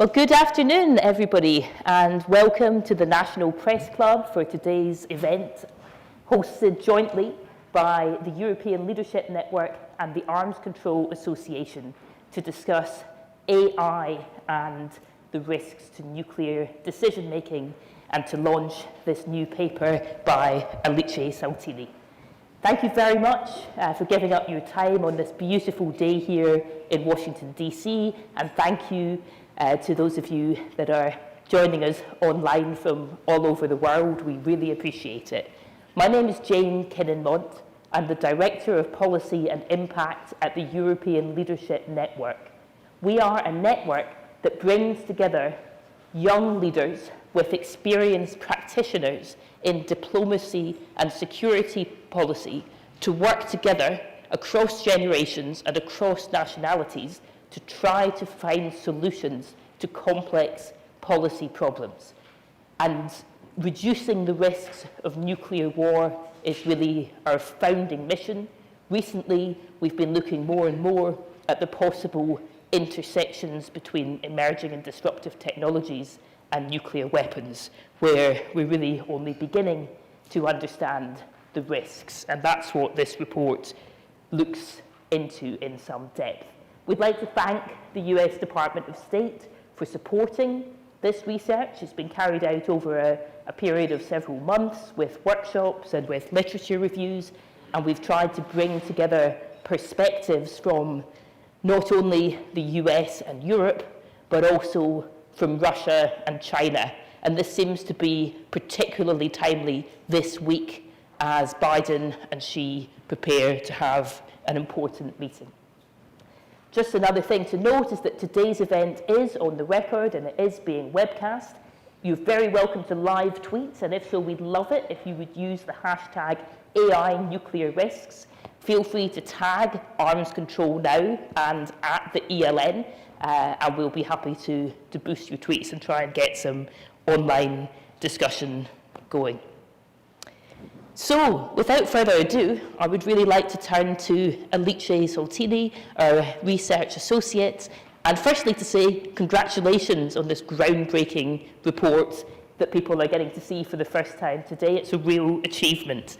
Well, good afternoon, everybody, and welcome to the National Press Club for today's event, hosted jointly by the European Leadership Network and the Arms Control Association to discuss AI and the risks to nuclear decision-making and to launch this new paper by Alice Saltini. Thank you very much for giving up your time on this beautiful day here in Washington, D.C., and thank you to those of you that are joining us online from all over the world. We really appreciate it. My name is Jane Kinnan-Mont. I'm the Director of Policy and Impact at the European Leadership Network. We are a network that brings together young leaders with experienced practitioners in diplomacy and security policy to work together across generations and across nationalities to try to find solutions to complex policy problems. And reducing the risks of nuclear war is really our founding mission. Recently, we've been looking more and more at the possible intersections between emerging and disruptive technologies and nuclear weapons, where we're really only beginning to understand the risks. And that's what this report looks into in some depth. We'd like to thank the US Department of State for supporting this research. It's been carried out over a period of several months with workshops and with literature reviews, and we've tried to bring together perspectives from not only the US and Europe, but also from Russia and China. And this seems to be particularly timely this week as Biden and Xi prepare to have an important meeting. Just another thing to note is that today's event is on the record and it is being webcast. You're very welcome to live tweet, and if so, we'd love it if you would use the hashtag AI nuclear risks. Feel free to tag Arms Control Now and at the ELN, and we'll be happy to boost your tweets and try and get some online discussion going. So, without further ado, I would really like to turn to Alice Saltini, our research associate, and firstly to say congratulations on this groundbreaking report that people are getting to see for the first time today. It's a real achievement.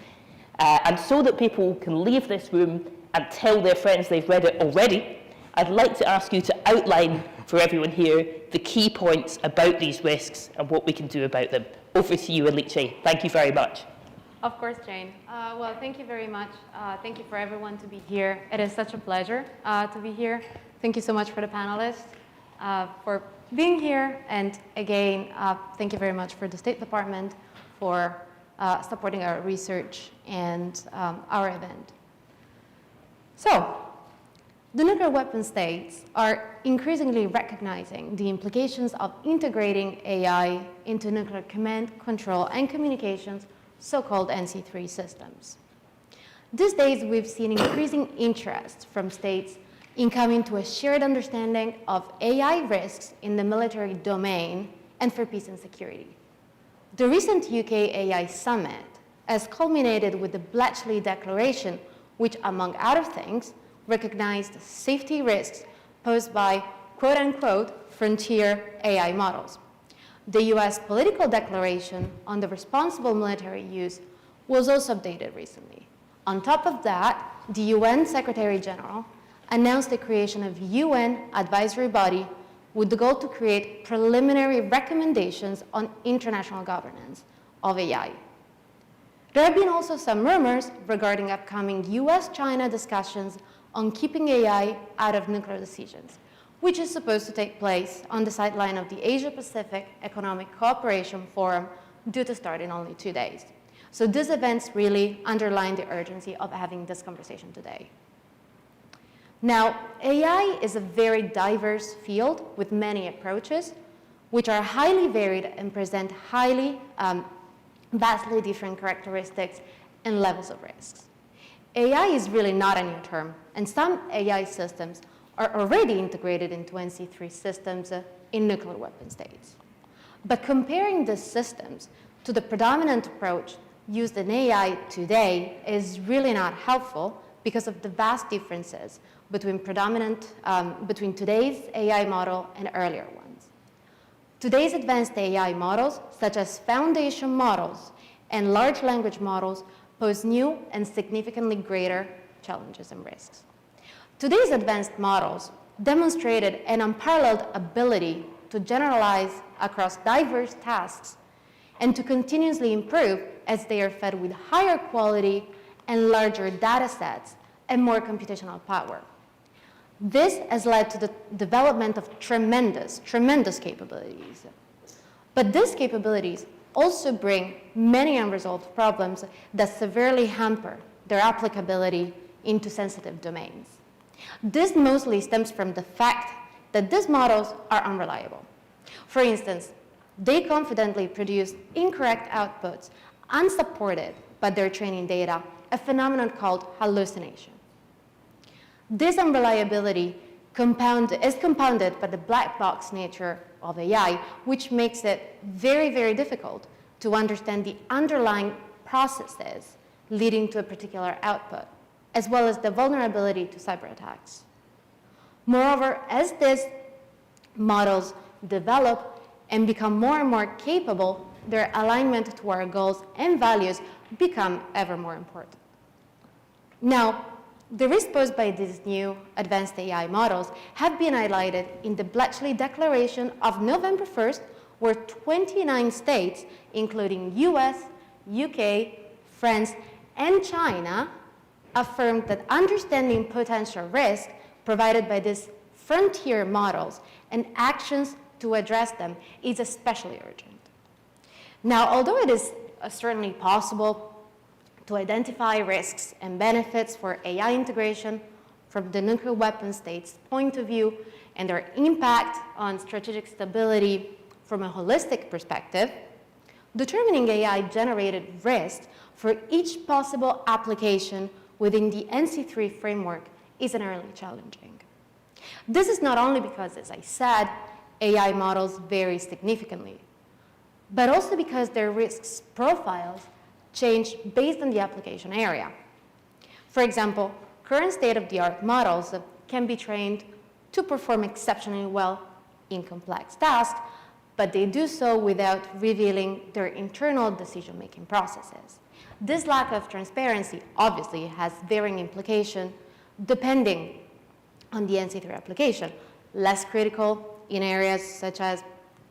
And so that people can leave this room and tell their friends they've read it already, I'd like to ask you to outline for everyone here the key points about these risks and what we can do about them. Over to you, Alice. Thank you very much. Of course, Jane. Well, thank you very much. Thank you for everyone to be here. It is such a pleasure to be here. Thank you so much for the panelists for being here. And again, thank you very much for the State Department for supporting our research and our event. So, the nuclear weapon states are increasingly recognizing the implications of integrating AI into nuclear command, control, and communications, so-called NC3 systems. These days, we've seen increasing interest from states in coming to a shared understanding of AI risks in the military domain and for peace and security. The recent UK AI summit has culminated with the Bletchley Declaration, which, among other things, recognized safety risks posed by quote-unquote frontier AI models. The US political declaration on the responsible military use was also updated recently. On top of that, the UN Secretary General announced the creation of UN advisory body with the goal to create preliminary recommendations on international governance of AI. There have been also some rumors regarding upcoming US-China discussions on keeping AI out of nuclear decisions, which is supposed to take place on the sideline of the Asia-Pacific Economic Cooperation Forum, due to start in only 2 days. So these events really underline the urgency of having this conversation today. Now, AI is a very diverse field with many approaches, which are highly varied and present vastly different characteristics and levels of risks. AI is really not a new term, and some AI systems are already integrated into NC3 systems in nuclear weapon states. But comparing these systems to the predominant approach used in AI today is really not helpful because of the vast differences between today's AI model and earlier ones. Today's advanced AI models, such as foundation models and large language models, pose new and significantly greater challenges and risks. Today's advanced models demonstrated an unparalleled ability to generalize across diverse tasks and to continuously improve as they are fed with higher quality and larger data sets and more computational power. This has led to the development of tremendous capabilities. But these capabilities also bring many unresolved problems that severely hamper their applicability into sensitive domains. This mostly stems from the fact that these models are unreliable. For instance, they confidently produce incorrect outputs unsupported by their training data, a phenomenon called hallucination. This unreliability is compounded by the black box nature of AI, which makes it very, very difficult to understand the underlying processes leading to a particular output, as well as the vulnerability to cyber attacks. Moreover, as these models develop and become more and more capable, their alignment to our goals and values become ever more important. Now, the risks posed by these new advanced AI models have been highlighted in the Bletchley Declaration of November 1st, where 29 states, including US, UK, France, and China, affirmed that understanding potential risk provided by these frontier models and actions to address them is especially urgent. Now, although it is certainly possible to identify risks and benefits for AI integration from the nuclear weapon state's point of view and their impact on strategic stability from a holistic perspective, determining AI-generated risk for each possible application within the NC3 framework is inherently challenging. This is not only because, as I said, AI models vary significantly, but also because their risks profiles change based on the application area. For example, current state-of-the-art models can be trained to perform exceptionally well in complex tasks, but they do so without revealing their internal decision-making processes. This lack of transparency obviously has varying implications depending on the NC3 application, less critical in areas such as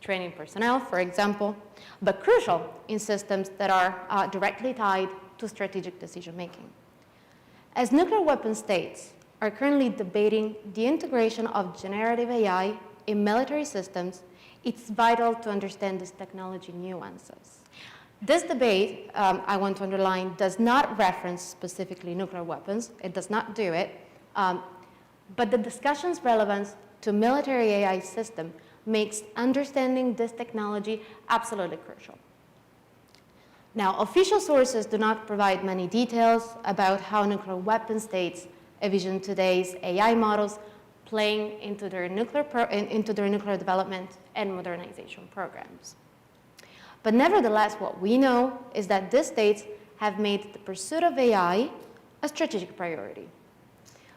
training personnel, for example, but crucial in systems that are directly tied to strategic decision-making. As nuclear weapon states are currently debating the integration of generative AI in military systems, it's vital to understand these technology nuances. This debate, I want to underline, does not reference specifically nuclear weapons. It does not do it. But the discussion's relevance to military AI system makes understanding this technology absolutely crucial. Now, official sources do not provide many details about how nuclear weapon states envision today's AI models playing into their nuclear development and modernization programs. But nevertheless, what we know is that these states have made the pursuit of AI a strategic priority.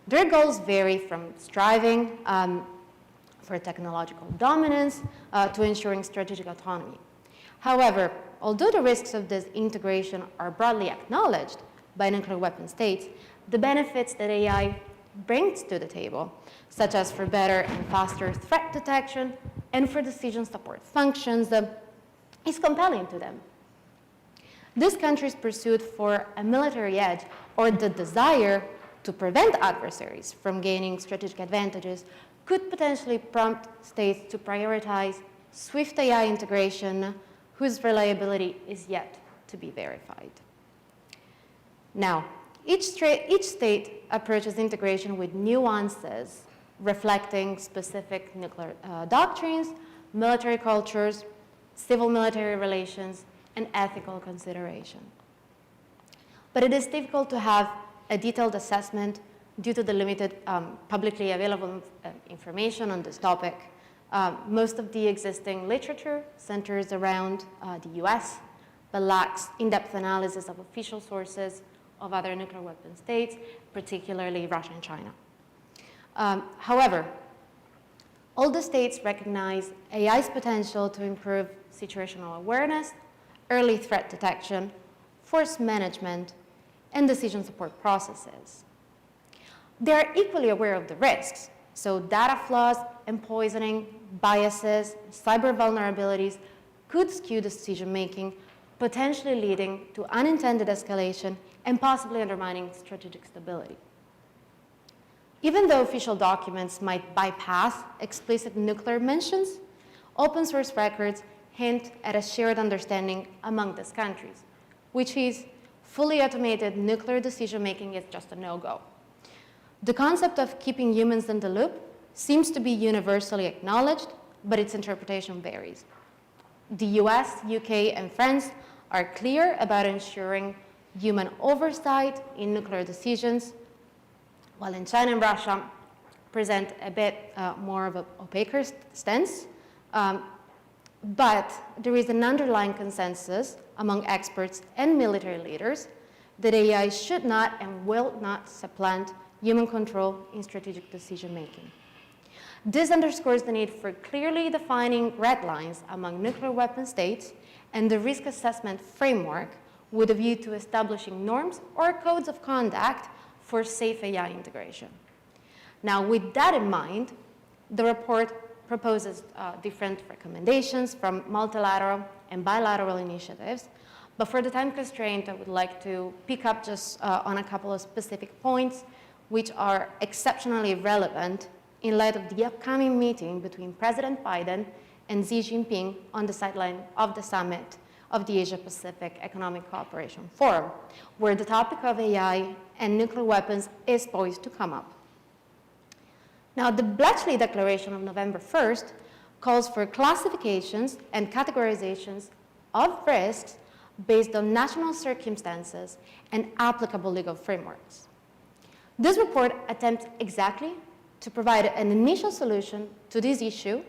Their goals vary from striving for technological dominance to ensuring strategic autonomy. However, although the risks of this integration are broadly acknowledged by nuclear weapon states, the benefits that AI brings to the table, such as for better and faster threat detection and for decision support functions, is compelling to them. This country's pursuit for a military edge or the desire to prevent adversaries from gaining strategic advantages could potentially prompt states to prioritize swift AI integration whose reliability is yet to be verified. Now, each state approaches integration with nuances reflecting specific nuclear doctrines, military cultures, civil-military relations, and ethical consideration. But it is difficult to have a detailed assessment due to the limited publicly available information on this topic. Most of the existing literature centers around the US, but lacks in-depth analysis of official sources of other nuclear weapon states, particularly Russia and China. However, All the states recognize AI's potential to improve situational awareness, early threat detection, force management, and decision support processes. They are equally aware of the risks, so data flaws and poisoning, biases, cyber vulnerabilities could skew decision-making, potentially leading to unintended escalation and possibly undermining strategic stability. Even though official documents might bypass explicit nuclear mentions, open source records hint at a shared understanding among these countries, which is fully automated nuclear decision-making is just a no-go. The concept of keeping humans in the loop seems to be universally acknowledged, but its interpretation varies. The US, UK, and France are clear about ensuring human oversight in nuclear decisions, while in China and Russia present a bit more of an opaque stance. But there is an underlying consensus among experts and military leaders that AI should not and will not supplant human control in strategic decision-making. This underscores the need for clearly defining red lines among nuclear weapon states and the risk assessment framework with a view to establishing norms or codes of conduct for safe AI integration. Now, with that in mind, the report proposes different recommendations from multilateral and bilateral initiatives, but for the time constraint, I would like to pick up just on a couple of specific points which are exceptionally relevant in light of the upcoming meeting between President Biden and Xi Jinping on the sideline of the summit of the Asia-Pacific Economic Cooperation Forum, where the topic of AI and nuclear weapons is poised to come up. Now, the Bletchley Declaration of November 1st calls for classifications and categorizations of risks based on national circumstances and applicable legal frameworks. This report attempts exactly to provide an initial solution to this issue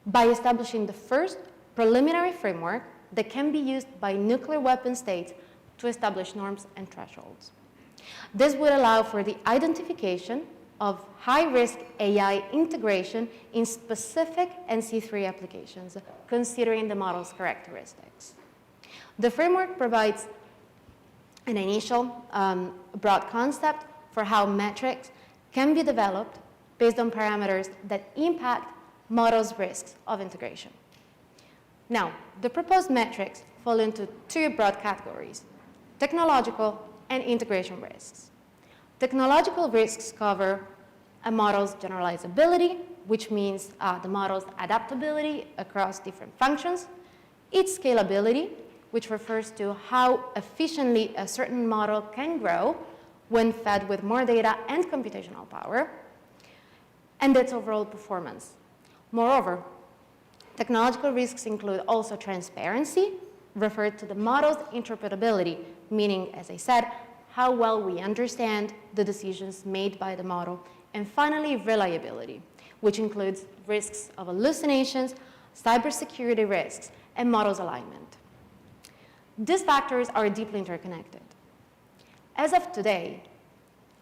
by establishing the first preliminary framework that can be used by nuclear weapon states to establish norms and thresholds. This would allow for the identification of high-risk AI integration in specific NC3 applications, considering the model's characteristics. The framework provides an initial broad concept for how metrics can be developed based on parameters that impact models' risks of integration. Now, the proposed metrics fall into two broad categories: technological and integration risks. Technological risks cover a model's generalizability, which means the model's adaptability across different functions, its scalability, which refers to how efficiently a certain model can grow when fed with more data and computational power, and its overall performance. Moreover, technological risks include also transparency, referred to the model's interpretability, meaning, as I said, how well we understand the decisions made by the model, and finally, reliability, which includes risks of hallucinations, cybersecurity risks, and models alignment. These factors are deeply interconnected. As of today,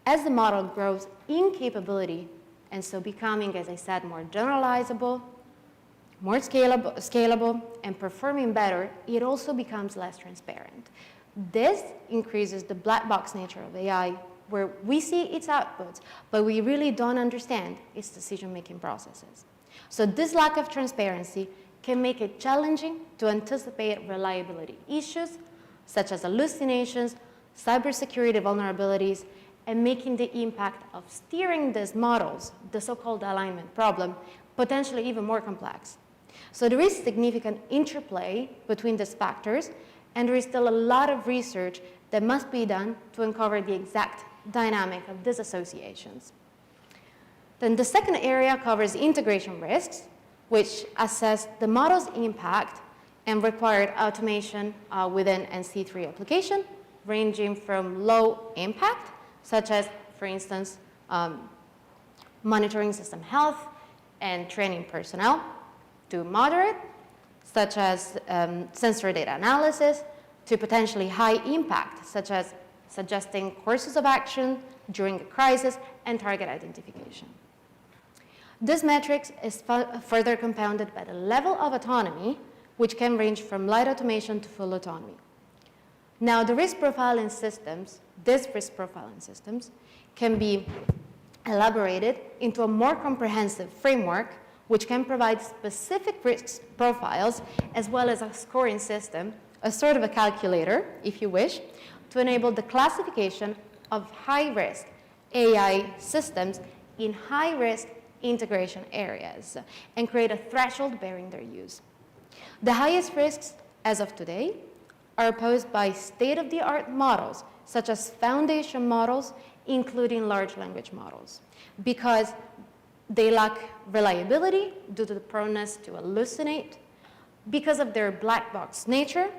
as the model grows in capability, and so becoming, as I said, more generalizable, more scalable, and performing better, it also becomes less transparent. This increases the black box nature of AI, where we see its outputs, but we really don't understand its decision-making processes. So this lack of transparency can make it challenging to anticipate reliability issues, such as hallucinations, cybersecurity vulnerabilities, and making the impact of steering these models, the so-called alignment problem, potentially even more complex. So there is significant interplay between these factors, and there is still a lot of research that must be done to uncover the exact dynamic of these associations. Then the second area covers integration risks, which assess the model's impact and required automation within NC3 application, ranging from low impact, such as, for instance, monitoring system health and training personnel, to moderate, such as sensor data analysis, to potentially high impact, such as suggesting courses of action during a crisis and target identification. This metric is further compounded by the level of autonomy, which can range from light automation to full autonomy. Now, the risk profiling systems, these risk profiling systems, can be elaborated into a more comprehensive framework, which can provide specific risk profiles, as well as a scoring system, a sort of a calculator, if you wish, to enable the classification of high-risk AI systems in high-risk integration areas and create a threshold bearing their use. The highest risks, as of today, are posed by state-of-the-art models, such as foundation models, including large language models, because they lack reliability due to the proneness to hallucinate, because of their black box nature,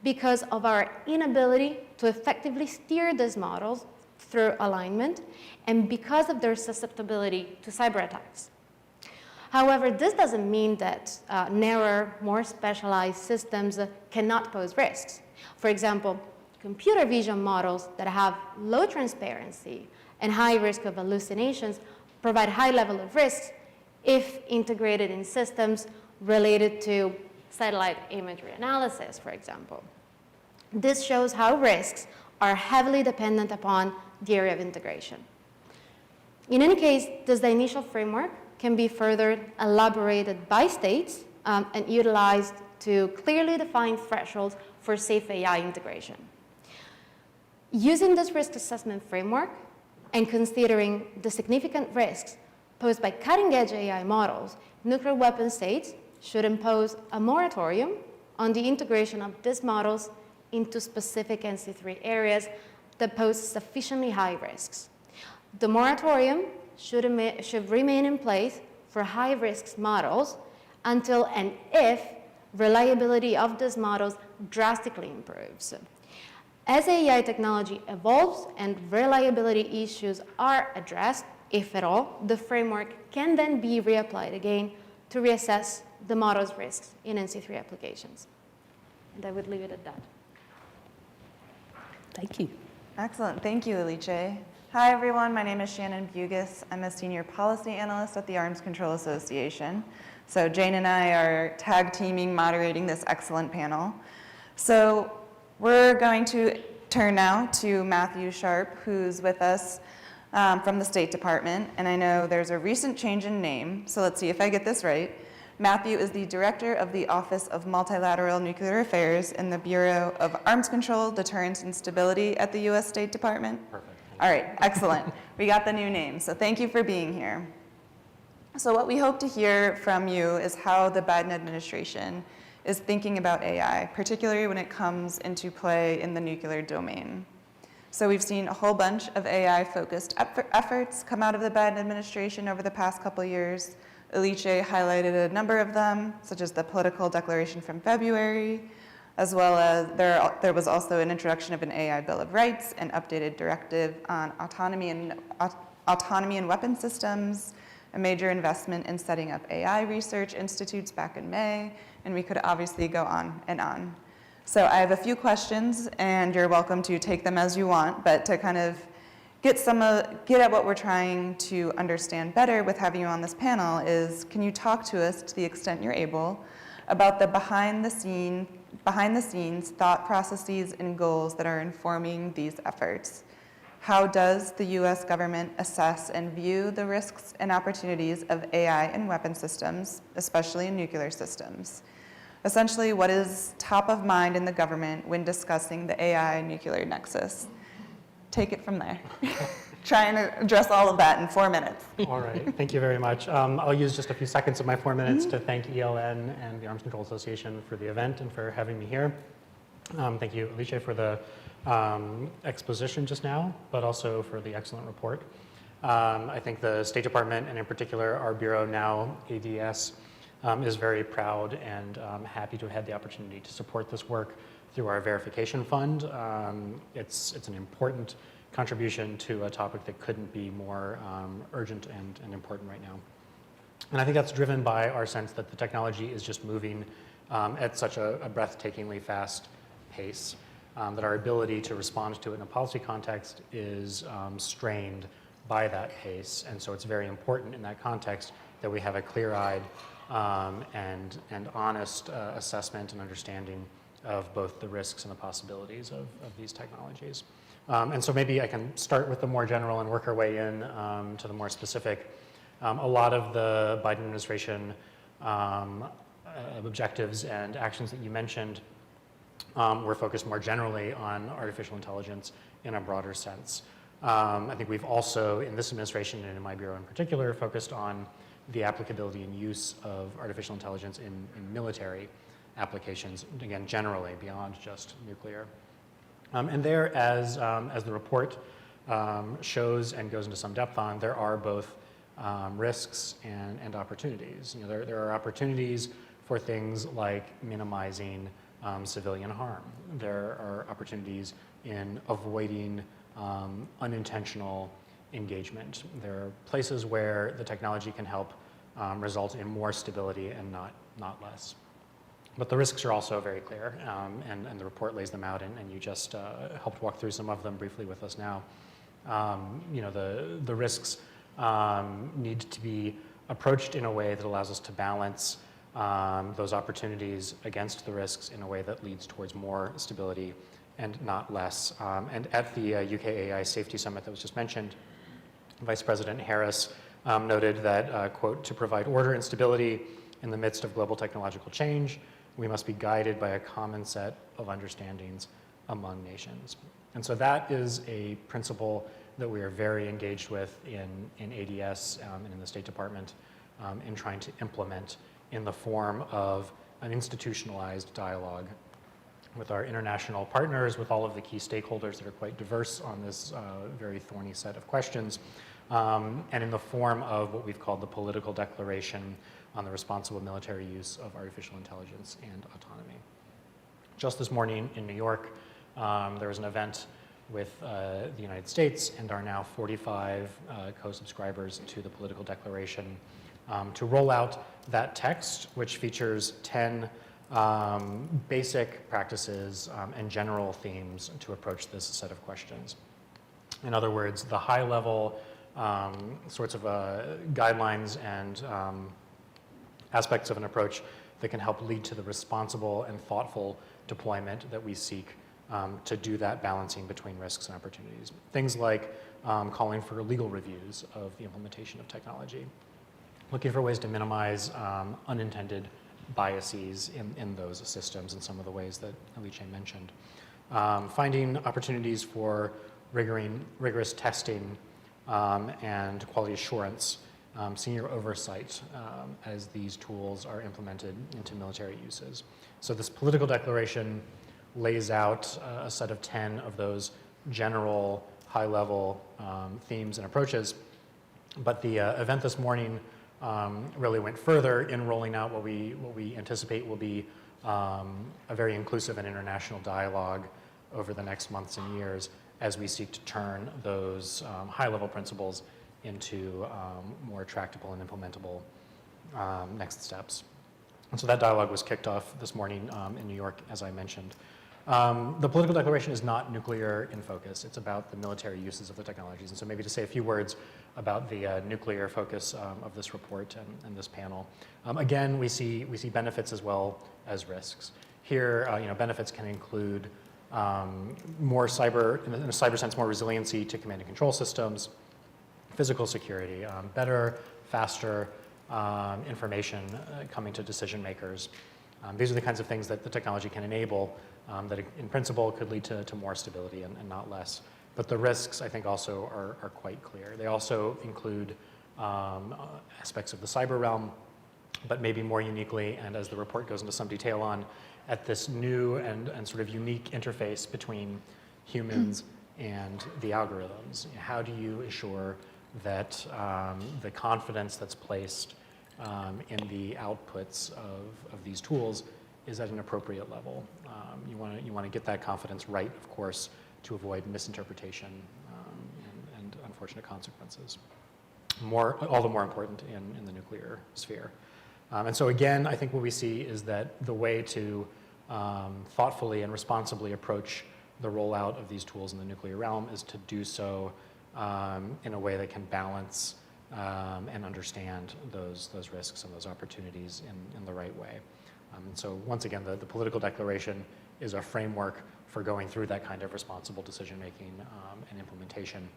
because of our inability to effectively steer these models through alignment, and because of their susceptibility to cyber attacks. However, this doesn't mean that narrower, more specialized systems cannot pose risks. For example, computer vision models that have low transparency and high risk of hallucinations provide high level of risks if integrated in systems related to satellite imagery analysis, for example. This shows how risks are heavily dependent upon the area of integration. In any case, this initial framework can be further elaborated by states and utilized to clearly define thresholds for safe AI integration. Using this risk assessment framework and considering the significant risks posed by cutting-edge AI models, nuclear weapon states should impose a moratorium on the integration of these models into specific NC3 areas that pose sufficiently high risks. The moratorium should remain in place for high-risk models until and if reliability of these models drastically improves. As AI technology evolves and reliability issues are addressed, if at all, the framework can then be reapplied again to reassess the model's risks in NC3 applications. And I would leave it at that. Thank you. Excellent. Thank you, Alice. Hi, everyone. My name is Shannon Bugis. I'm a senior policy analyst at the Arms Control Association. So Jane and I are tag teaming, moderating this excellent panel. So we're going to turn now to Matthew Sharp, who's with us from the State Department. And I know there's a recent change in name, so let's see if I get this right. Matthew is the director of the Office of Multilateral Nuclear Affairs in the Bureau of Arms Control, Deterrence, and Stability at the U.S. State Department. Perfect. All right, excellent. We got the new name, so thank you for being here. So what we hope to hear from you is how the Biden administration is thinking about AI, particularly when it comes into play in the nuclear domain. So we've seen a whole bunch of AI-focused efforts come out of the Biden administration over the past couple of years. Alice highlighted a number of them, such as the political declaration from February, as well as there was also an introduction of an AI Bill of Rights, an updated directive on autonomy and weapon systems, a major investment in setting up AI research institutes back in May, and we could obviously go on and on. So I have a few questions, and you're welcome to take them as you want, but to kind of get at what we're trying to understand better with having you on this panel is, can you talk to us, to the extent you're able, about the behind the scenes thought processes and goals that are informing these efforts? How does the US government assess and view the risks and opportunities of AI and weapon systems, especially in nuclear systems? Essentially, what is top of mind in the government when discussing the AI nuclear nexus? Take it from there. Try and address all of that in 4 minutes. All right, thank you very much. I'll use just a few seconds of my 4 minutes to thank ELN and the Arms Control Association for the event and for having me here. Thank you, Alice, for the exposition just now, but also for the excellent report. I think the State Department, and in particular our bureau now, ADS, is very proud and happy to have had the opportunity to support this work through our verification fund. It's an important contribution to a topic that couldn't be more urgent and important right now. And I think that's driven by our sense that the technology is just moving at such a breathtakingly fast pace, that our ability to respond to it in a policy context is strained by that pace. And so it's very important in that context that we have a clear-eyed and honest assessment and understanding of both the risks and the possibilities of these technologies. And so maybe I can start with the more general and work our way in to the more specific. A lot of the Biden administration objectives and actions that you mentioned were focused more generally on artificial intelligence in a broader sense. I think we've also, in this administration and in my bureau in particular, focused on the applicability and use of artificial intelligence in military applications, again, generally, beyond just nuclear. And there, as the report shows and goes into some depth on, there are both risks and opportunities. You know, there are opportunities for things like minimizing civilian harm. There are opportunities in avoiding unintentional engagement. There are places where the technology can help result in more stability and not less. But the risks are also very clear, and the report lays them out, and you just helped walk through some of them briefly with us now. You know, the risks need to be approached in a way that allows us to balance those opportunities against the risks in a way that leads towards more stability and not less. And at the UK AI Safety Summit that was just mentioned, Vice President Harris noted that, quote, to provide order and stability in the midst of global technological change, we must be guided by a common set of understandings among nations. And so that is a principle that we are very engaged with in ADS and in the State Department in trying to implement in the form of an institutionalized dialogue with our international partners, with all of the key stakeholders that are quite diverse on this very thorny set of questions, and in the form of what we've called the political declaration on the responsible military use of artificial intelligence and autonomy. Just this morning in New York, there was an event with the United States and our now 45 co-subscribers to the political declaration to roll out that text, which features 10 basic practices and general themes to approach this set of questions. In other words, the high-level sorts of guidelines and aspects of an approach that can help lead to the responsible and thoughtful deployment that we seek to do that balancing between risks and opportunities. Things like calling for legal reviews of the implementation of technology, looking for ways to minimize unintended biases in those systems in some of the ways that Alice mentioned. Finding opportunities for rigorous testing and quality assurance, senior oversight as these tools are implemented into military uses. So this political declaration lays out a set of 10 of those general high-level themes and approaches. But the event this morning really went further in rolling out what we anticipate will be a very inclusive and international dialogue over the next months and years as we seek to turn those high-level principles into more tractable and implementable next steps. And so that dialogue was kicked off this morning in New York, as I mentioned. The political declaration is not nuclear in focus. It's about the military uses of the technologies. And so maybe to say a few words about the nuclear focus of this report and this panel. Again, we see benefits as well as risks. Here, benefits can include more cyber, in a cyber sense, more resiliency to command and control systems, physical security, better, faster information coming to decision makers. These are the kinds of things that the technology can enable that in principle could lead to more stability and not less. But the risks, I think, also are quite clear. They also include aspects of the cyber realm, but maybe more uniquely, and as the report goes into some detail on, at this new and sort of unique interface between humans and the algorithms. How do you assure that the confidence that's placed in the outputs of these tools is at an appropriate level? You want to get that confidence right, of course, to avoid misinterpretation and unfortunate consequences. All the more important in the nuclear sphere. And so again, I think what we see is that the way to thoughtfully and responsibly approach the rollout of these tools in the nuclear realm is to do so in a way that can balance and understand those risks and those opportunities in the right way. And so once again, the political declaration is a framework for going through that kind of responsible decision-making and implementation,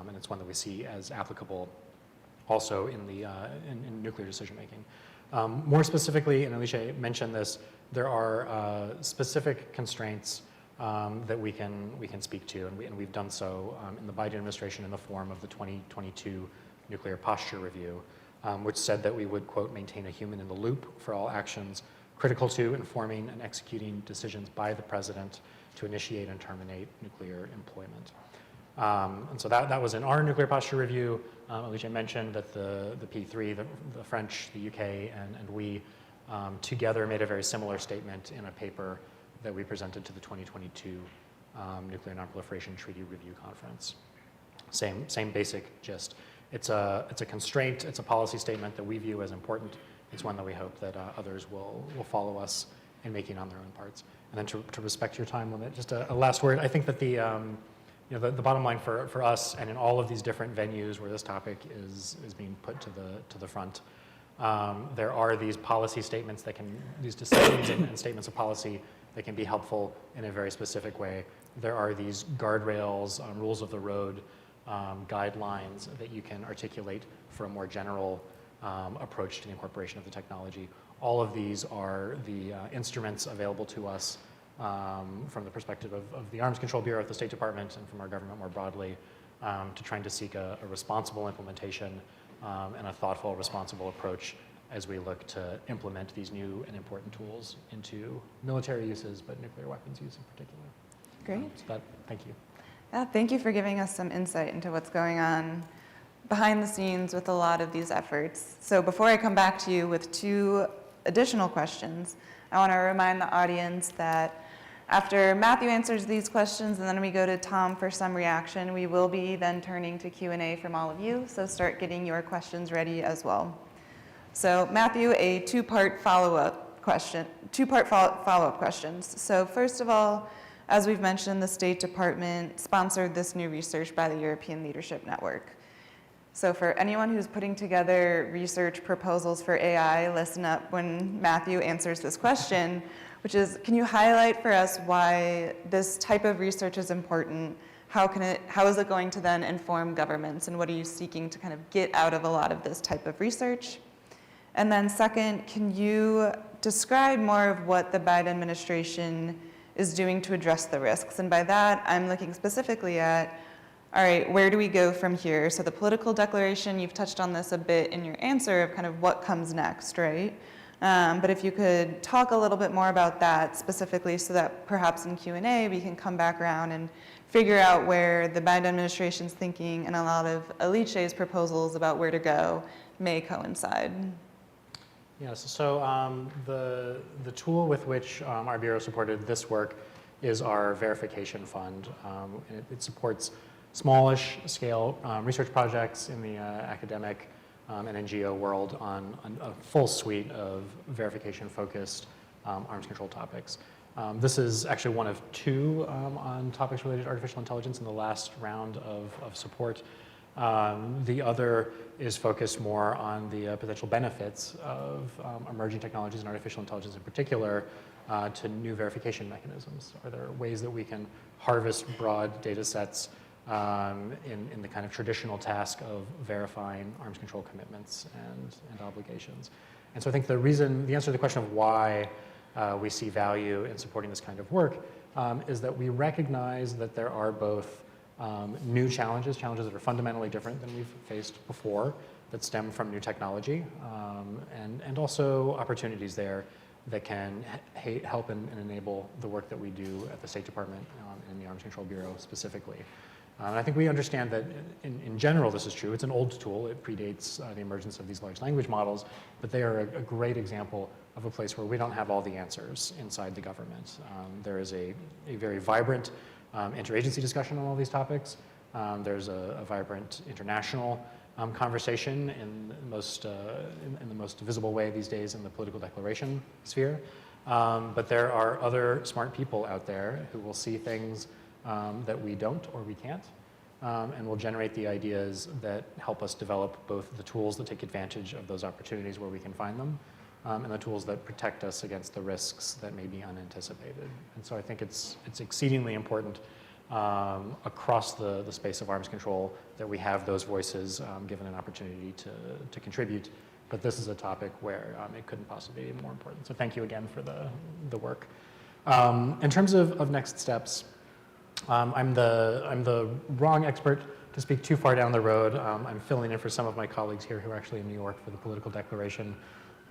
and it's one that we see as applicable also in nuclear decision-making. More specifically, and Alicia mentioned this, there are specific constraints that we can speak to, and we've done so in the Biden administration in the form of the 2022 Nuclear Posture Review, which said that we would, quote, maintain a human in the loop for all actions critical to informing and executing decisions by the president to initiate and terminate nuclear employment. And so that was in our nuclear posture review. Alicia mentioned that the P3, the French, the UK, and we together made a very similar statement in a paper that we presented to the 2022 Nuclear Nonproliferation Treaty Review Conference. Same basic gist. It's a constraint, it's a policy statement that we view as important. It's one that we hope that others will follow us in making on their own parts. And then to respect your time limit, just a last word. I think that the bottom line for us and in all of these different venues where this topic is being put to the front, there are these policy statements these decisions and statements of policy that can be helpful in a very specific way. There are these guardrails, rules of the road, guidelines that you can articulate for a more general approach to the incorporation of the technology. All of these are the instruments available to us from the perspective of the Arms Control Bureau at the State Department and from our government more broadly to trying to seek a responsible implementation and a thoughtful, responsible approach as we look to implement these new and important tools into military uses, but nuclear weapons use in particular. Great. Thank you. Yeah, thank you for giving us some insight into what's going on behind the scenes with a lot of these efforts. So before I come back to you with 2 additional questions, I want to remind the audience that after Matthew answers these questions and then we go to Tom for some reaction, we will be then turning to Q&A from all of you, so start getting your questions ready as well. So Matthew, a 2-part follow-up questions. So first of all, as we've mentioned, the State Department sponsored this new research by the European Leadership Network. So for anyone who's putting together research proposals for AI, listen up when Matthew answers this question, which is, can you highlight for us why this type of research is important? How is it going to then inform governments, and what are you seeking to kind of get out of a lot of this type of research? And then second, can you describe more of what the Biden administration is doing to address the risks? And by that, I'm looking specifically at, all right, where do we go from here? So the political declaration, you've touched on this a bit in your answer of kind of what comes next, right? But if you could talk a little bit more about that specifically so that perhaps in Q&A we can come back around and figure out where the Biden administration's thinking and a lot of Alicia's proposals about where to go may coincide. Yes, so the tool with which our Bureau supported this work is our verification fund. It supports smallish scale research projects in the academic and NGO world on a full suite of verification-focused arms control topics. This is actually one of 2 on topics related to artificial intelligence in the last round of support. The other is focused more on the potential benefits of emerging technologies and artificial intelligence in particular to new verification mechanisms. Are there ways that we can harvest broad data sets in the kind of traditional task of verifying arms control commitments and obligations? And so I think the answer to the question of why we see value in supporting this kind of work is that we recognize that there are both new challenges that are fundamentally different than we've faced before that stem from new technology, and also opportunities there that can help and enable the work that we do at the State Department and the Arms Control Bureau specifically. And I think we understand that in general this is true. It's an old tool. It predates the emergence of these large language models, but they are a great example of a place where we don't have all the answers inside the government. There is a very vibrant interagency discussion on all these topics. There's a vibrant international conversation in the most visible way these days in the political declaration sphere. But there are other smart people out there who will see things that we don't or we can't, and will generate the ideas that help us develop both the tools that take advantage of those opportunities where we can find them, and the tools that protect us against the risks that may be unanticipated. And so I think it's exceedingly important across the space of arms control that we have those voices given an opportunity to contribute. But this is a topic where it couldn't possibly be more important. So thank you again for the work. In terms of next steps, I'm the wrong expert to speak too far down the road. I'm filling in for some of my colleagues here who are actually in New York for the political declaration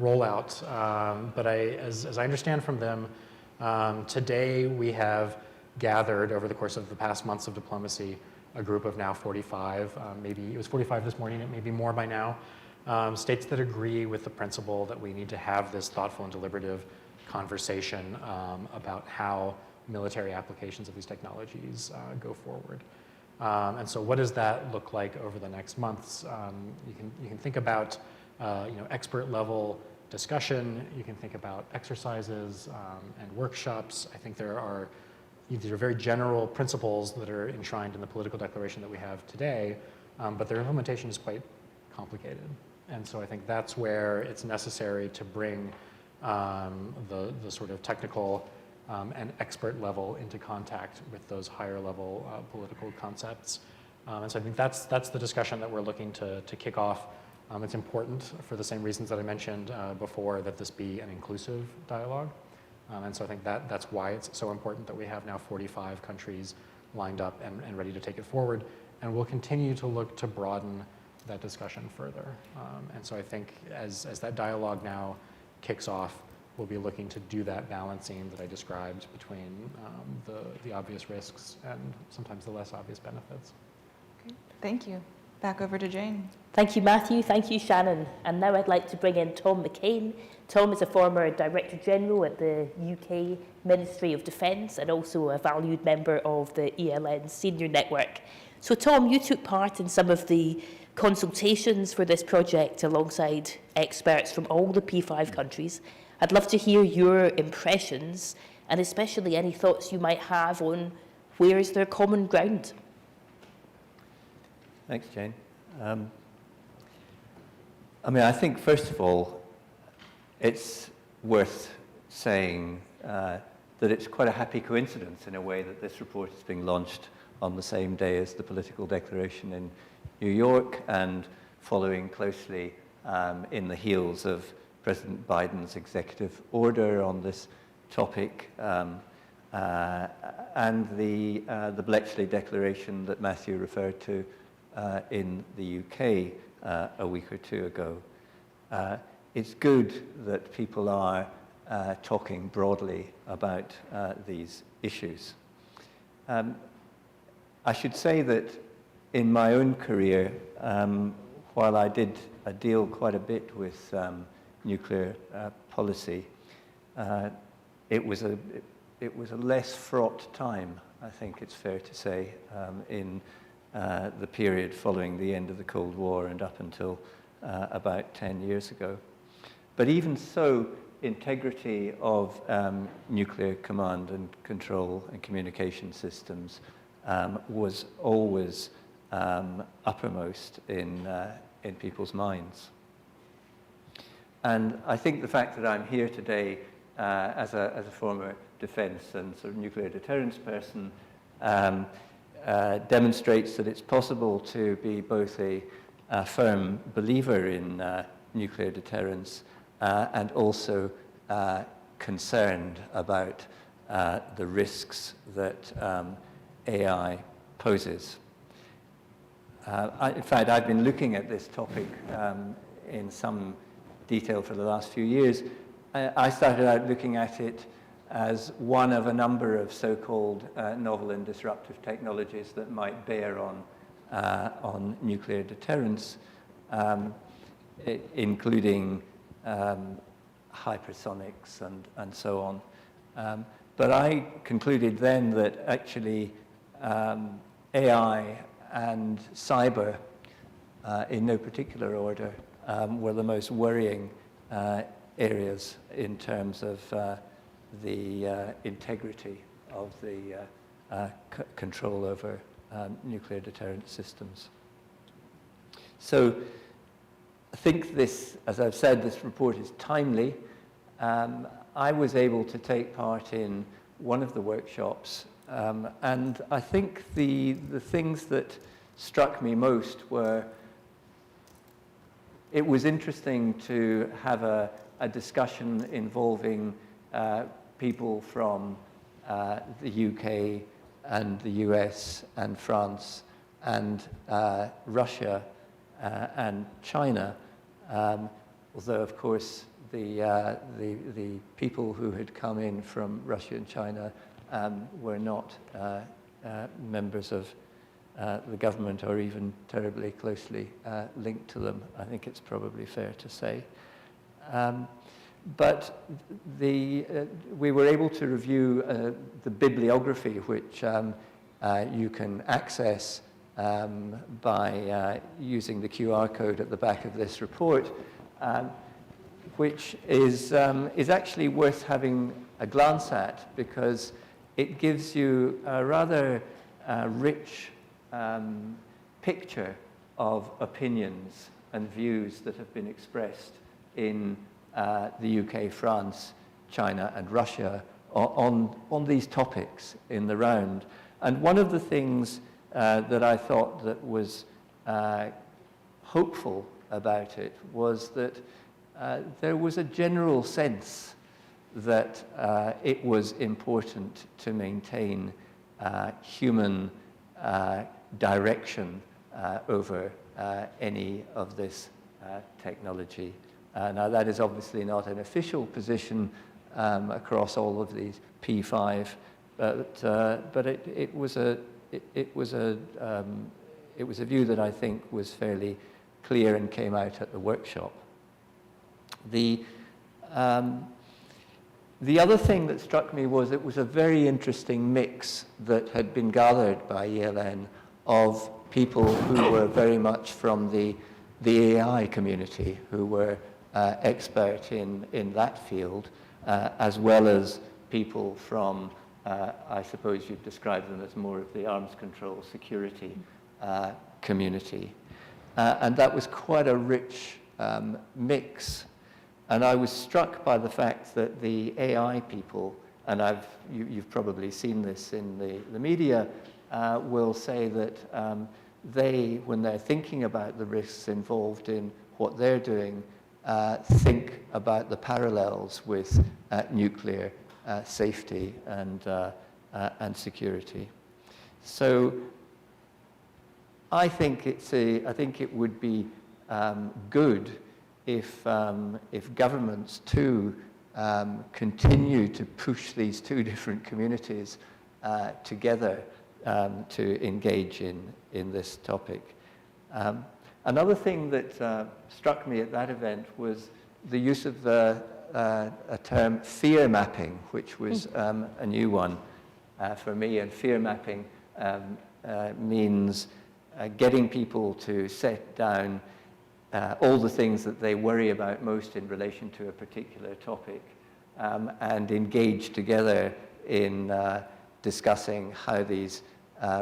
rollout. But as I understand from them, today we have gathered over the course of the past months of diplomacy a group of now 45, maybe it was 45 this morning, it may be more by now, states that agree with the principle that we need to have this thoughtful and deliberative conversation about how military applications of these technologies go forward. And so what does that look like over the next months? You can think about expert level discussion, you can think about exercises and workshops. I think these are very general principles that are enshrined in the political declaration that we have today, but their implementation is quite complicated. And so I think that's where it's necessary to bring the sort of technical and expert level into contact with those higher level political concepts. And so I think that's the discussion that we're looking to kick off. It's important for the same reasons that I mentioned before, that this be an inclusive dialogue. And so I think that's why it's so important that we have now 45 countries lined up and ready to take it forward. And we'll continue to look to broaden that discussion further. And so I think as that dialogue now kicks off, we'll be looking to do that balancing that I described between the obvious risks and sometimes the less obvious benefits. Okay. Thank you. Back over to Jane. Thank you, Matthew. Thank you, Shannon. And now I'd like to bring in Tom McCain. Tom is a former Director General at the UK Ministry of Defence and also a valued member of the ELN Senior Network. So Tom, you took part in some of the consultations for this project alongside experts from all the P5 countries. I'd love to hear your impressions and especially any thoughts you might have on where is there common ground. Thanks, Jane. I think, first of all, it's worth saying that it's quite a happy coincidence in a way that this report is being launched on the same day as the political declaration in New York and following closely in the heels of President Biden's executive order on this topic and the Bletchley Declaration that Matthew referred to in the UK a week or two ago. It's good that people are talking broadly about these issues. I should say that in my own career, while I did deal quite a bit with nuclear policy, it was a less fraught time, I think it's fair to say, in the period following the end of the Cold War and up until about 10 years ago. But even so, integrity of nuclear command and control and communication systems was always uppermost in people's minds. And I think the fact that I'm here today as a former defense and sort of nuclear deterrence person demonstrates that it's possible to be both a firm believer in nuclear deterrence and also concerned about the risks that AI poses. In fact, I've been looking at this topic in some detail for the last few years. I started out looking at it as one of a number of so-called novel and disruptive technologies that might bear on nuclear deterrence, including hypersonics and so on. But I concluded then that actually AI and cyber, in no particular order, were the most worrying areas in terms of the integrity of the control over nuclear deterrent systems. So I think this, as I've said, this report is timely. I was able to take part in one of the workshops, and I think the things that struck me most were, it was interesting to have a discussion involving people from the UK and the US and France and Russia and China, although of course the people who had come in from Russia and China were not members of the government or even terribly closely linked to them, I think it's probably fair to say. But we were able to review the bibliography, which you can access by using the QR code at the back of this report, which is actually worth having a glance at, because it gives you a rather rich picture of opinions and views that have been expressed in the UK, France, China, and Russia on these topics in the round. And one of the things that I thought that was hopeful about it was that there was a general sense that it was important to maintain human direction over any of this technology. Now, that is obviously not an official position across all of these P5, but it was a view that I think was fairly clear and came out at the workshop. The other thing that struck me was it was a very interesting mix that had been gathered by ELN of people who were very much from the AI community, who were expert in that field, as well as people from, I suppose you'd describe them as more of the arms control security community. And that was quite a rich mix. And I was struck by the fact that the AI people, and you've probably seen this in the media, will say that when they're thinking about the risks involved in what they're doing, think about the parallels with nuclear safety and security. So I think it would be good if governments too continue to push these two different communities together to engage in this topic. Another thing that struck me at that event was the use of a term fear mapping, which was a new one for me. And fear mapping means getting people to set down all the things that they worry about most in relation to a particular topic and engage together in discussing how these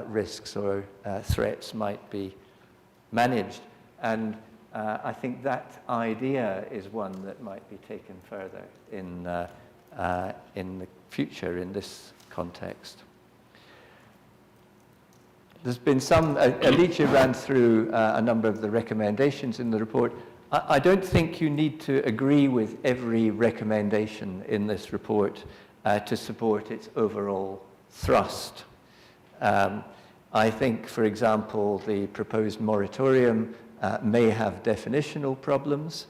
risks or threats might be managed. And I think that idea is one that might be taken further in the future in this context. There's been some, Alicia ran through a number of the recommendations in the report. I don't think you need to agree with every recommendation in this report to support its overall thrust. I think, for example, the proposed moratorium may have definitional problems.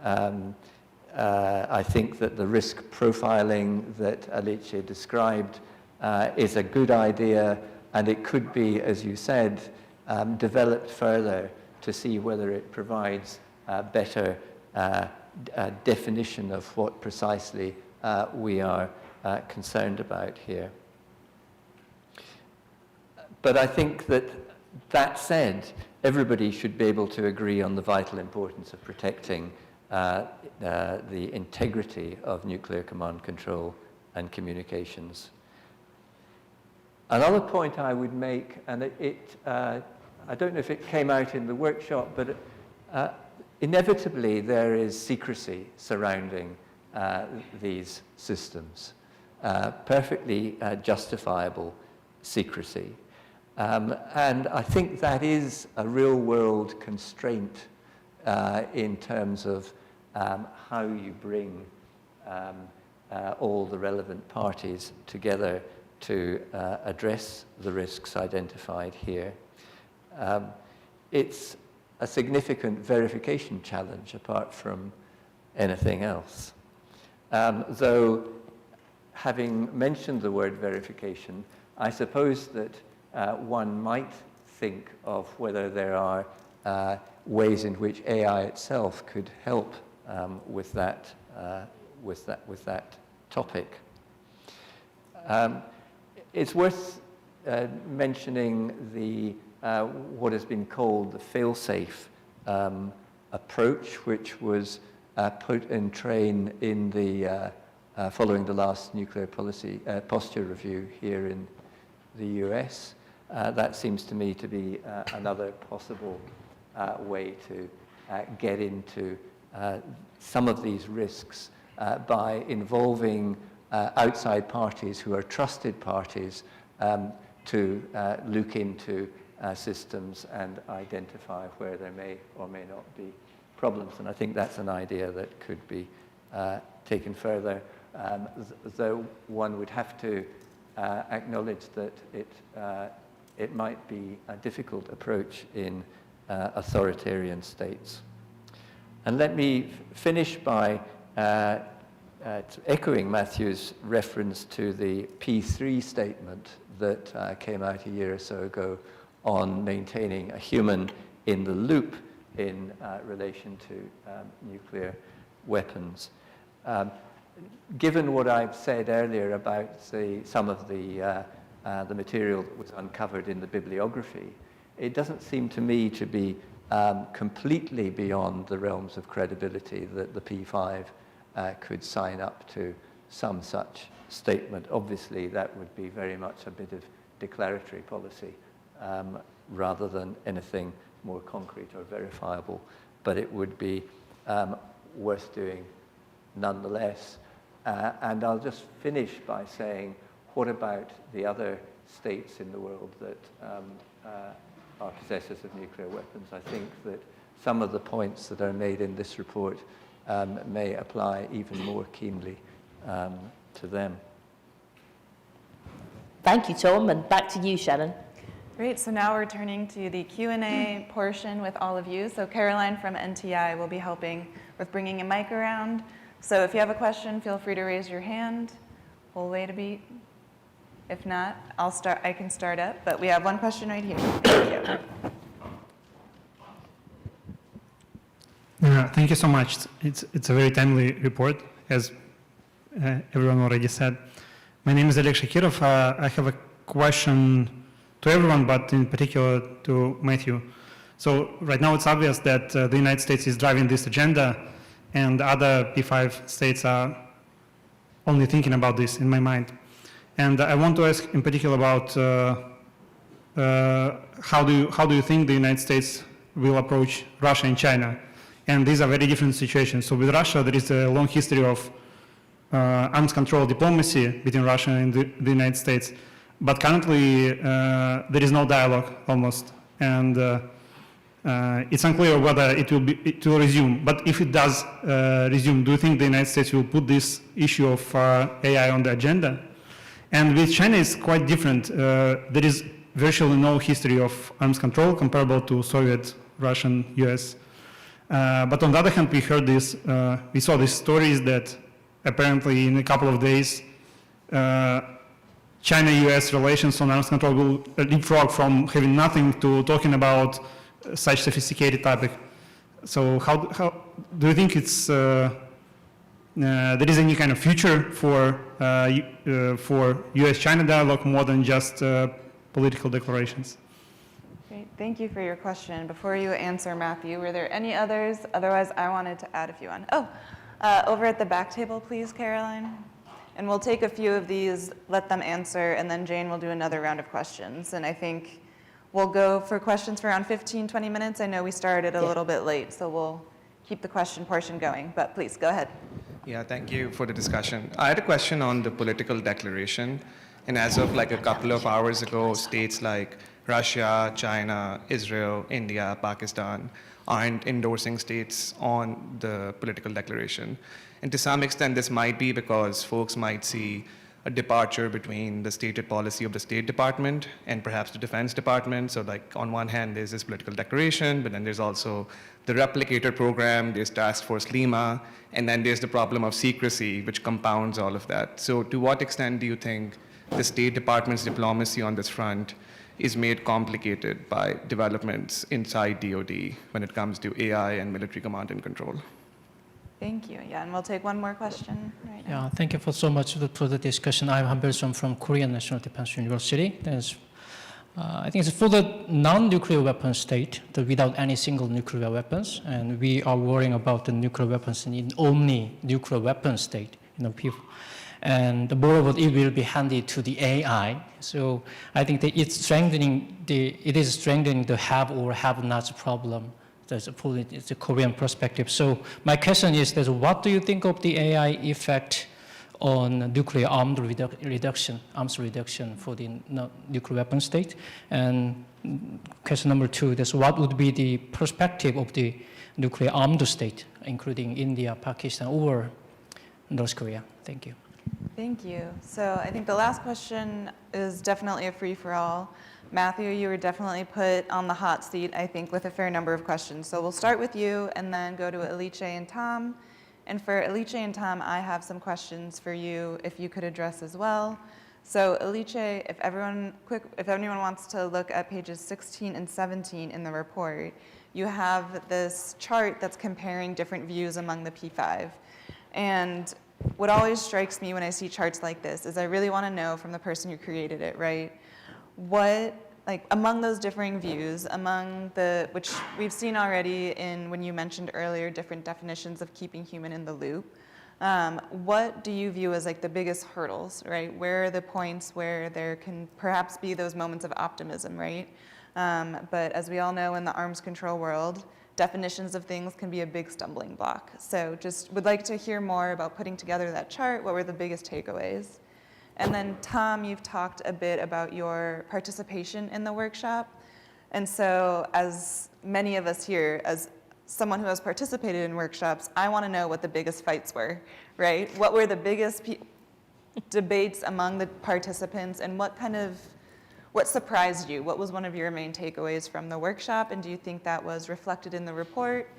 I think that the risk profiling that Alicia described is a good idea, and it could be, as you said, developed further to see whether it provides a better definition of what precisely we are concerned about here. But I think that said, everybody should be able to agree on the vital importance of protecting the integrity of nuclear command control and communications. Another point I would make, and I don't know if it came out in the workshop, but inevitably there is secrecy surrounding these systems, perfectly justifiable secrecy. And I think that is a real-world constraint in terms of how you bring all the relevant parties together to address the risks identified here. It's a significant verification challenge apart from anything else. Though, having mentioned the word verification, I suppose that one might think of whether there are ways in which AI itself could help with that topic. It's worth mentioning the what has been called the fail-safe approach, which was put in train in the following the last nuclear policy posture review here in the US. That seems to me to be another possible way to get into some of these risks by involving outside parties who are trusted parties to look into systems and identify where there may or may not be problems. And I think that's an idea that could be taken further, though one would have to acknowledge that it might be a difficult approach in authoritarian states. And let me finish by echoing Matthew's reference to the P3 statement that came out a year or so ago on maintaining a human in the loop in relation to nuclear weapons. Given what I've said earlier about some of the material that was uncovered in the bibliography, it doesn't seem to me to be completely beyond the realms of credibility that the P5 could sign up to some such statement. Obviously, that would be very much a bit of declaratory policy rather than anything more concrete or verifiable, but it would be worth doing nonetheless. And I'll just finish by saying, what about the other states in the world that are possessors of nuclear weapons? I think that some of the points that are made in this report may apply even more keenly to them. Thank you, Tom, and back to you, Shannon. Great, so now we're turning to the Q&A portion with all of you. So Caroline from NTI will be helping with bringing a mic around. So if you have a question, feel free to raise your hand. We'll wait a beat. If not, I can start up, but we have one question right here. Thank you. Thank you so much. It's a very timely report, as everyone already said. My name is Oleg Shakirov. I have a question to everyone, but in particular to Matthew. So right now it's obvious that the United States is driving this agenda, and other P5 states are only thinking about this, in my mind. And I want to ask in particular about how do you think the United States will approach Russia and China? And these are very different situations. So with Russia, there is a long history of arms control diplomacy between Russia and the United States. But currently, there is no dialogue almost. And it's unclear whether it will resume. But if it does resume, do you think the United States will put this issue of AI on the agenda? And with China, it's quite different. There is virtually no history of arms control comparable to Soviet, Russian, US. But on the other hand, we saw these stories that apparently in a couple of days, China-US relations on arms control will leapfrog from having nothing to talking about such sophisticated topic. So how do you think it's there is any kind of future for US-China dialogue more than just political declarations? Great, thank you for your question. Before you answer, Matthew, were there any others? Otherwise, I wanted to add a few on. Over at the back table, please, Caroline. And we'll take a few of these, let them answer, and then Jane will do another round of questions. And I think we'll go for questions for around 15, 20 minutes. I know we started a little bit late, so we'll keep the question portion going. But please, go ahead. Yeah, thank you for the discussion. I had a question on the political declaration. And as of like a couple of hours ago, states like Russia, China, Israel, India, Pakistan aren't endorsing states on the political declaration. And to some extent, this might be because folks might see a departure between the stated policy of the State Department and perhaps the Defense Department. So like on one hand, there's this political declaration, but then there's also the replicator program, there's Task Force Lima, and then there's the problem of secrecy, which compounds all of that. So to what extent do you think the State Department's diplomacy on this front is made complicated by developments inside DoD when it comes to AI and military command and control? Thank you. Yeah, and we'll take one more question right now. Yeah, thank you for so much for the discussion. I'm Han Beol-sung from Korean National Defense University. I think it's for the non-nuclear weapon state, without any single nuclear weapons, and we are worrying about the nuclear weapons in only nuclear weapon state, people. And moreover, it will be handed to the AI. So I think that it is strengthening the have or have-nots problem. It's a Korean perspective. So my question is that what do you think of the AI effect on nuclear arms reduction for the nuclear weapon state? And question number two is what would be the perspective of the nuclear armed state, including India, Pakistan, or North Korea? Thank you. Thank you. So I think the last question is definitely a free-for-all. Matthew, you were definitely put on the hot seat, I think, with a fair number of questions. So we'll start with you and then go to Alice and Tom. And for Alice and Tom, I have some questions for you if you could address as well. So Alice, if anyone wants to look at pages 16 and 17 in the report, you have this chart that's comparing different views among the P5. And what always strikes me when I see charts like this is I really want to know from the person who created it, right? What, like among those differing views, which we've seen already in when you mentioned earlier different definitions of keeping human in the loop, what do you view as like the biggest hurdles, right? Where are the points where there can perhaps be those moments of optimism, right? But as we all know in the arms control world, definitions of things can be a big stumbling block. So just would like to hear more about putting together that chart. What were the biggest takeaways? And then Tom, you've talked a bit about your participation in the workshop. And so as many of us here, as someone who has participated in workshops, I want to know what the biggest fights were, right? What were the biggest debates among the participants, and what surprised you? What was one of your main takeaways from the workshop, and do you think that was reflected in the report?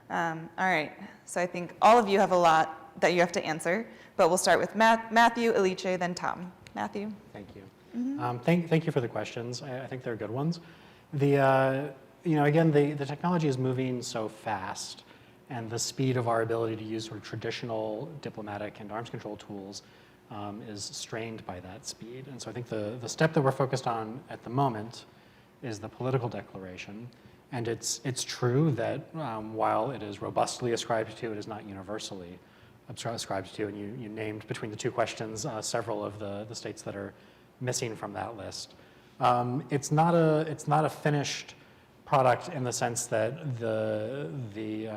All right, so I think all of you have a lot that you have to answer, but we'll start with Matthew, Alice, then Tom. Matthew? Thank you. Thank you for the questions. I think they're good ones. Again, the technology is moving so fast, and the speed of our ability to use sort of traditional diplomatic and arms control tools is strained by that speed. And so I think the step that we're focused on at the moment is the political declaration. And it's true that while it is robustly ascribed to, it is not universally ascribed to. And you named between the two questions several of the states that are missing from that list. It's not a finished product in the sense that the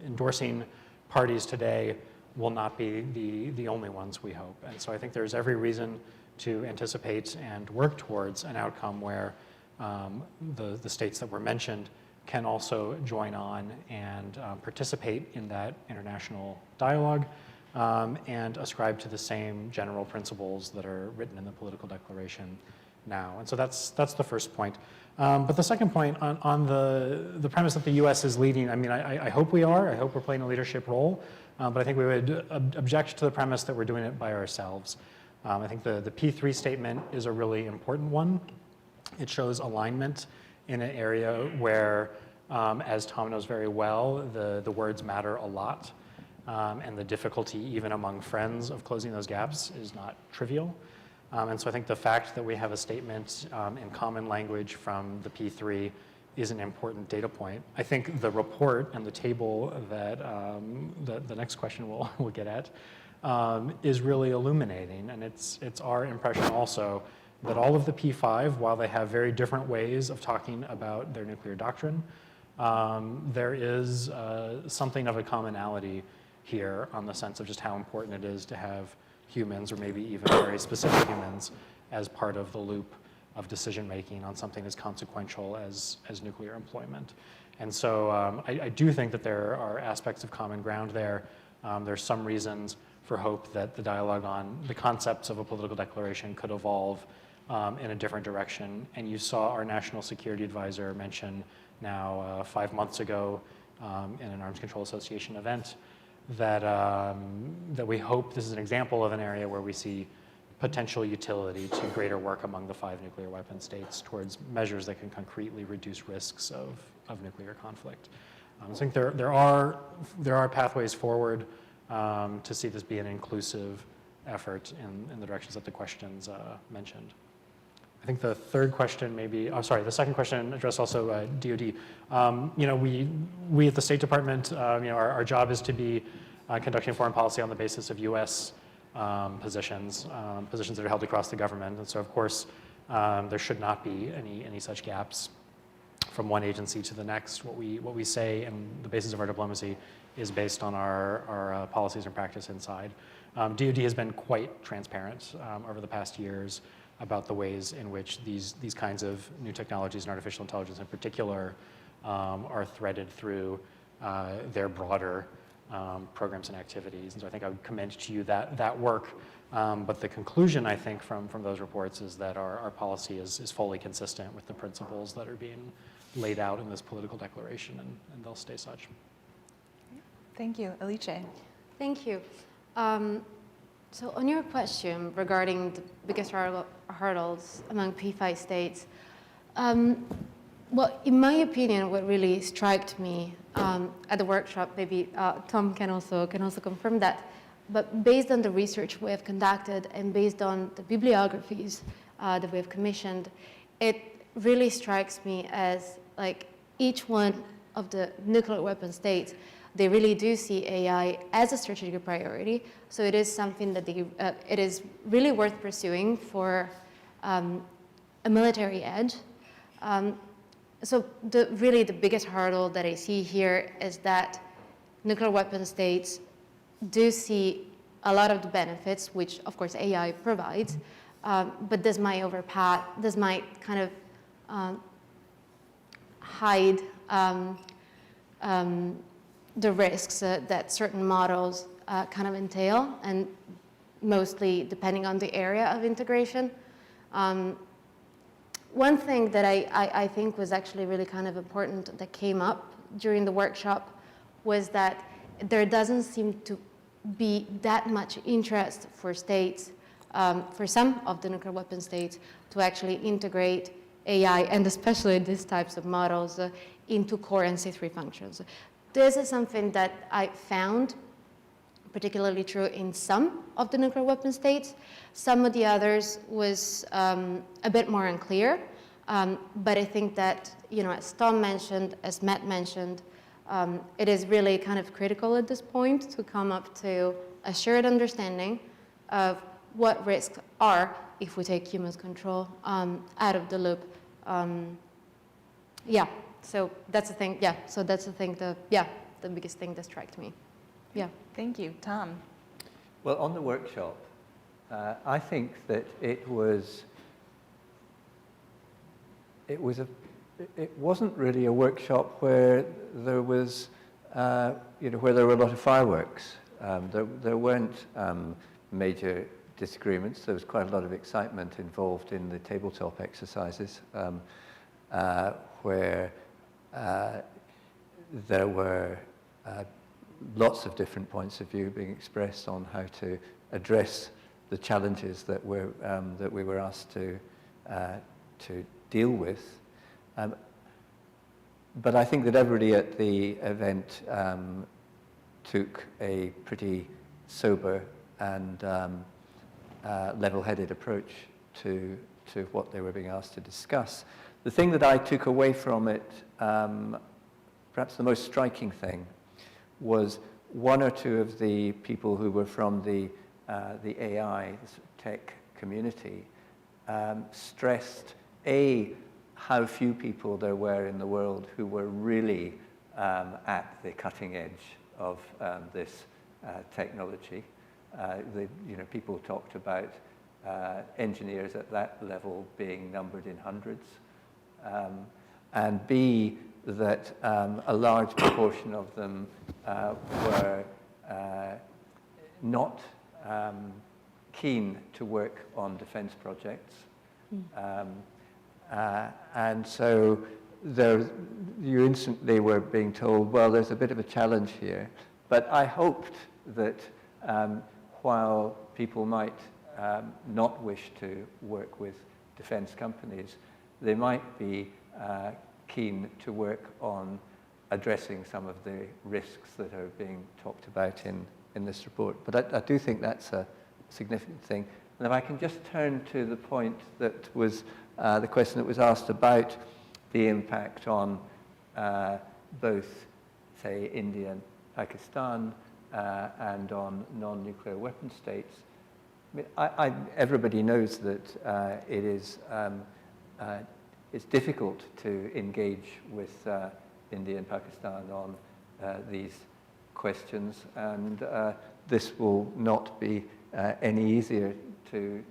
endorsing parties today will not be the only ones, we hope. And so I think there's every reason to anticipate and work towards an outcome where the states that were mentioned can also join on and participate in that international dialogue and ascribe to the same general principles that are written in the political declaration now. And so that's the first point. But the second point on the premise that the US is leading, I mean, I hope we are. I hope we're playing a leadership role. But I think we would object to the premise that we're doing it by ourselves. I think the P3 statement is a really important one. It shows alignment in an area where, as Tom knows very well, the words matter a lot. And the difficulty, even among friends, of closing those gaps is not trivial. And so I think the fact that we have a statement in common language from the P3 is an important data point. I think the report and the table that the next question we'll get at is really illuminating, and it's our impression also that all of the P5, while they have very different ways of talking about their nuclear doctrine, there is something of a commonality here on the sense of just how important it is to have humans, or maybe even very specific humans, as part of the loop of decision making on something as consequential as nuclear employment. And so I do think that there are aspects of common ground there. There's some reasons for hope that the dialogue on the concepts of a political declaration could evolve in a different direction. And you saw our National Security Advisor mention now 5 months ago in an Arms Control Association event that, that we hope this is an example of an area where we see potential utility to greater work among the 5 nuclear weapon states towards measures that can concretely reduce risks of nuclear conflict. I think there are pathways forward to see this be an inclusive effort in the directions that the questions mentioned. I think the third question maybe, oh sorry, the second question addressed also DoD. You know, we at the State Department, you know, our job is to be conducting foreign policy on the basis of US positions that are held across the government. And so of course, there should not be any such gaps from one agency to the next. What we say and the basis of our diplomacy is based on our policies and practice inside. DoD has been quite transparent over the past years about the ways in which these kinds of new technologies and artificial intelligence in particular are threaded through their broader programs and activities. And so I think I would commend to you that work. But the conclusion, I think, from those reports is that our policy is fully consistent with the principles that are being laid out in this political declaration, and they'll stay such. Thank you. Alice. Thank you. So on your question regarding the biggest hurdles among P5 states, well, in my opinion, what really struck me at the workshop, maybe Tom can also confirm that, but based on the research we have conducted and based on the bibliographies that we have commissioned, it really strikes me as like each one of the nuclear weapon states, they really do see AI as a strategic priority. So it is something that it is really worth pursuing for a military edge. So really the biggest hurdle that I see here is that nuclear weapon states do see a lot of the benefits, which of course AI provides, but this might kind of hide the risks that certain models kind of entail, and mostly depending on the area of integration. One thing that I think was actually really kind of important that came up during the workshop was that there doesn't seem to be that much interest for states, for some of the nuclear weapon states, to actually integrate AI, and especially these types of models, into core NC3 functions. This is something that I found particularly true in some of the nuclear weapon states. Some of the others was a bit more unclear, but I think that, you know, as Tom mentioned, as Matt mentioned, it is really kind of critical at this point to come up to a shared understanding of what risks are if we take human control out of the loop. Yeah, so that's the thing. Yeah, so that's the thing. The biggest thing that struck me. Yeah. Thank you. Tom. Well, on the workshop, I think that it wasn't really a workshop where there was, where there were a lot of fireworks. There weren't major disagreements. There was quite a lot of excitement involved in the tabletop exercises, where there were lots of different points of view being expressed on how to address the challenges that we were asked to deal with. But I think that everybody at the event took a pretty sober and level-headed approach to what they were being asked to discuss. The thing that I took away from it, perhaps the most striking thing, was one or two of the people who were from the AI tech community stressed, how few people there were in the world who were really at the cutting edge of this technology. People talked about engineers at that level being numbered in hundreds, and B, that a large proportion of them were not keen to work on defense projects. And so you instantly were being told, well, there's a bit of a challenge here. But I hoped that while people might not wish to work with defense companies, they might be keen to work on addressing some of the risks that are being talked about in this report. But I do think that's a significant thing. And if I can just turn to the point that was the question that was asked about the impact on both, say, India and Pakistan and on non-nuclear weapon states. I mean, everybody knows that it's difficult to engage with India and Pakistan on these questions, and this will not be any easier to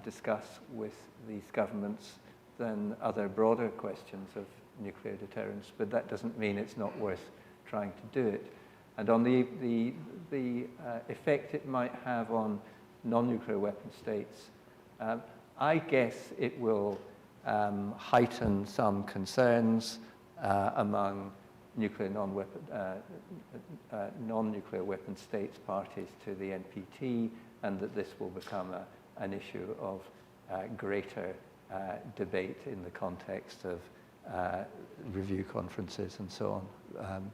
discuss with these governments than other broader questions of nuclear deterrence, but that doesn't mean it's not worth trying to do it. And on the effect it might have on non-nuclear weapon states, I guess it will heighten some concerns among non-nuclear weapon states parties to the NPT, and that this will become an issue of greater debate in the context of review conferences and so on.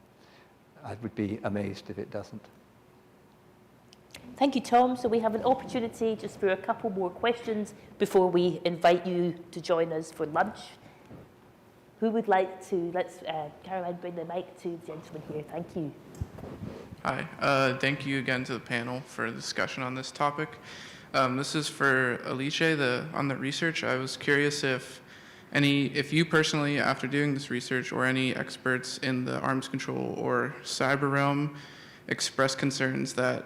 I would be amazed if it doesn't. Thank you, Tom. So we have an opportunity just for a couple more questions before we invite you to join us for lunch. Who would like to, Caroline, bring the mic to the gentleman here. Thank you. Hi, thank you again to the panel for the discussion on this topic. This is for Alice, on the research. I was curious if you personally, after doing this research, or any experts in the arms control or cyber realm express concerns that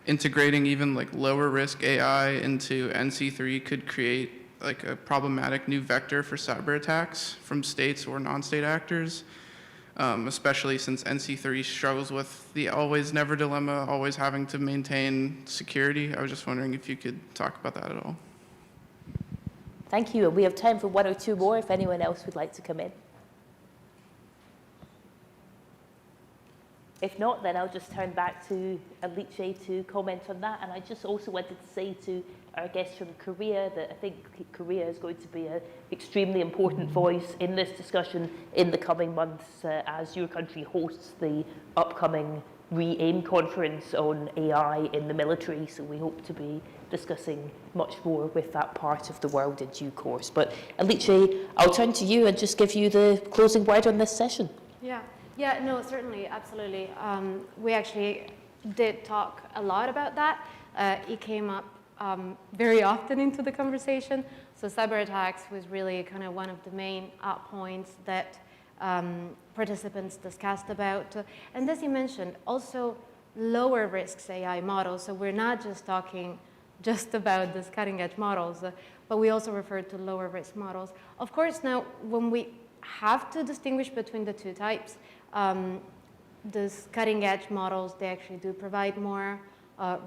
integrating even like lower risk AI into NC3 could create like a problematic new vector for cyber attacks from states or non-state actors, especially since NC3 struggles with the always never dilemma, always having to maintain security. I was just wondering if you could talk about that at all. Thank you. And we have time for one or two more if anyone else would like to come in. If not, then I'll just turn back to Alice to comment on that. And I just also wanted to say to our guests from Korea that I think Korea is going to be an extremely important voice in this discussion in the coming months as your country hosts the upcoming Re-AIM conference on AI in the military. So we hope to be discussing much more with that part of the world in due course. But Alice, I'll turn to you and just give you the closing word on this session. Yeah, no, certainly, absolutely. We actually did talk a lot about that. It came up very often into the conversation. So cyber attacks was really kind of one of the main points that participants discussed about. And as you mentioned, also lower risks AI models. So we're not just talking just about these cutting edge models, but we also refer to lower risk models. Of course, now when we have to distinguish between the two types, these cutting edge models, they actually do provide more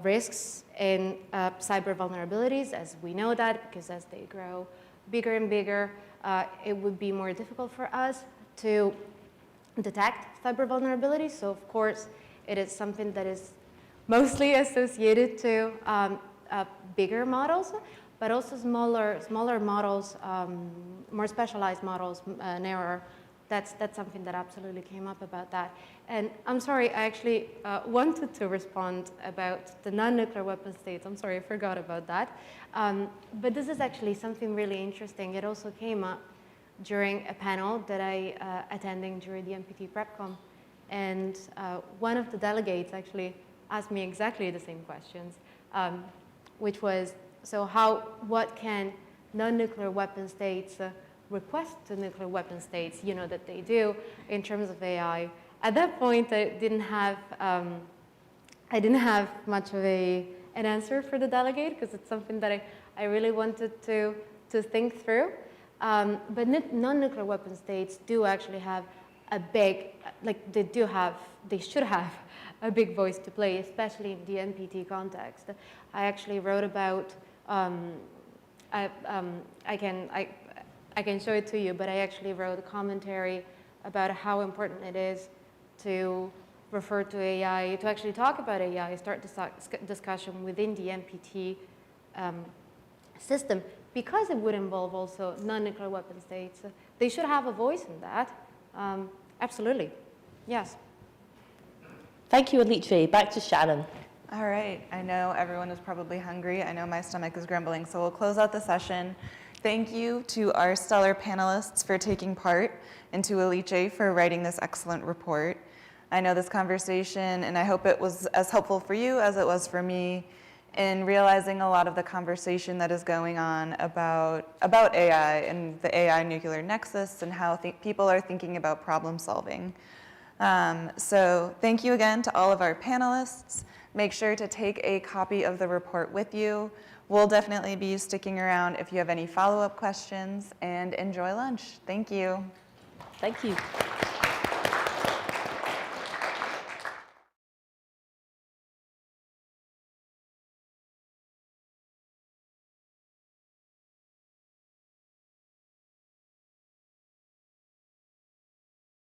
risks in cyber vulnerabilities, as we know that, because as they grow bigger and bigger, it would be more difficult for us to detect cyber vulnerabilities. So of course, it is something that is mostly associated to bigger models, but also smaller models, more specialized models, narrower. That's something that absolutely came up about that. And I'm sorry, I actually wanted to respond about the non-nuclear weapon states. I'm sorry, I forgot about that. But this is actually something really interesting. It also came up during a panel that I attending during the NPT PrepCon. And one of the delegates actually asked me exactly the same questions, which was, so what can non-nuclear weapon states request to nuclear weapon states, that they do in terms of AI? At that point, I didn't have much of an answer for the delegate, because it's something that I really wanted to think through. But non-nuclear weapon states do actually have a big, they should have a big voice to play, especially in the NPT context. I actually wrote about, I can show it to you, but I actually wrote a commentary about how important it is to refer to AI, to actually talk about AI, start discussion within the NPT system, because it would involve also non-nuclear weapon states. They should have a voice in that. Absolutely, yes. Thank you, Alice. Back to Shannon. All right, I know everyone is probably hungry. I know my stomach is grumbling, so we'll close out the session. Thank you to our stellar panelists for taking part, and to Alice for writing this excellent report. I know this conversation, and I hope it was as helpful for you as it was for me in realizing a lot of the conversation that is going on about AI and the AI nuclear nexus and how people are thinking about problem solving. So thank you again to all of our panelists. Make sure to take a copy of the report with you. We'll definitely be sticking around if you have any follow-up questions, and enjoy lunch. Thank you. Thank you.